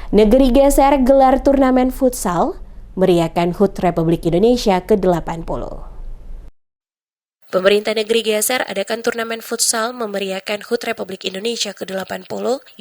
Negeri geser gelar turnamen futsal, meriahkan HUT Republik Indonesia ke-80. Pemerintah negeri geser adakan turnamen futsal memeriahkan HUT Republik Indonesia ke-80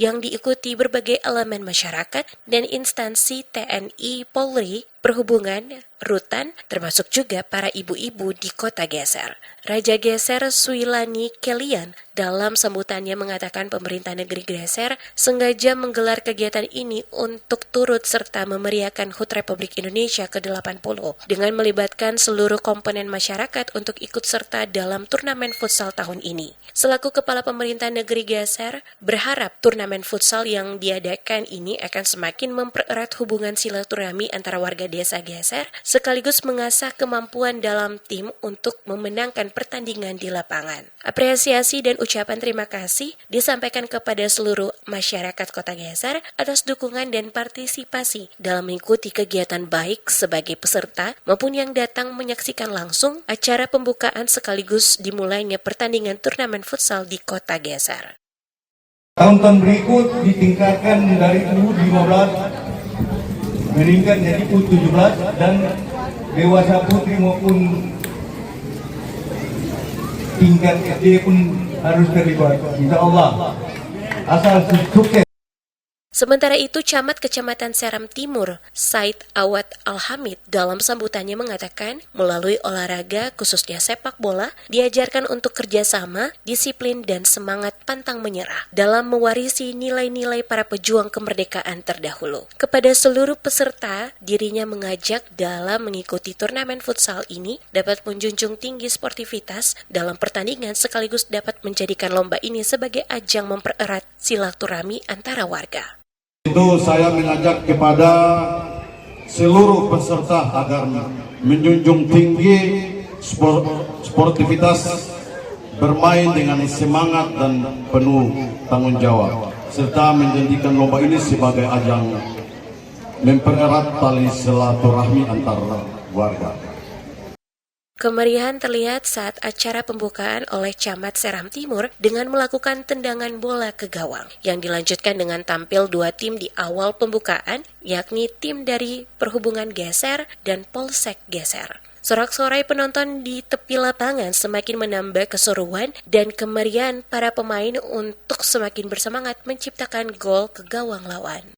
yang diikuti berbagai elemen masyarakat dan instansi TNI, Polri, Perhubungan, Rutan, termasuk juga para ibu-ibu di kota geser. Raja Geser Suilani Kelian dalam sambutannya mengatakan pemerintah negeri geser sengaja menggelar kegiatan ini untuk turut serta memeriahkan HUT Republik Indonesia ke-80 dengan melibatkan seluruh komponen masyarakat untuk ikut serta dalam turnamen futsal tahun ini. Selaku Kepala Pemerintah Negeri Geser berharap turnamen futsal yang diadakan ini akan semakin mempererat hubungan silaturahmi antara warga desa geser sekaligus mengasah kemampuan dalam tim untuk memenangkan pertandingan di lapangan. Apresiasi dan ucapan terima kasih disampaikan kepada seluruh masyarakat Kota Geser atas dukungan dan partisipasi dalam mengikuti kegiatan baik sebagai peserta maupun yang datang menyaksikan langsung acara pembukaan sekaligus dimulainya pertandingan turnamen futsal di Kota Geser. Tahun-tahun berikut ditingkatkan dari U15 meningkat jadi U17 dan dewasa putri maupun tingkat SD pun harus terlibat. Insya Allah asal sukses. Sementara itu, Camat Kecamatan Seram Timur, Said Awad Alhamid, dalam sambutannya mengatakan, melalui olahraga, khususnya sepak bola, diajarkan untuk kerjasama, disiplin, dan semangat pantang menyerah dalam mewarisi nilai-nilai para pejuang kemerdekaan terdahulu. Kepada seluruh peserta, dirinya mengajak dalam mengikuti turnamen futsal ini dapat menjunjung tinggi sportivitas dalam pertandingan sekaligus dapat menjadikan lomba ini sebagai ajang mempererat silaturahmi antara warga. Itu saya mengajak kepada seluruh peserta agar menjunjung tinggi sportivitas, bermain dengan semangat dan penuh tanggung jawab, serta menjadikan lomba ini sebagai ajang mempererat tali silaturahmi antar warga. Kemeriahan terlihat saat acara pembukaan oleh Camat Seram Timur dengan melakukan tendangan bola ke gawang yang dilanjutkan dengan tampil dua tim di awal pembukaan, yakni tim dari Perhubungan Geser dan Polsek Geser. Sorak-sorai penonton di tepi lapangan semakin menambah keseruan dan kemeriahan para pemain untuk semakin bersemangat menciptakan gol ke gawang lawan.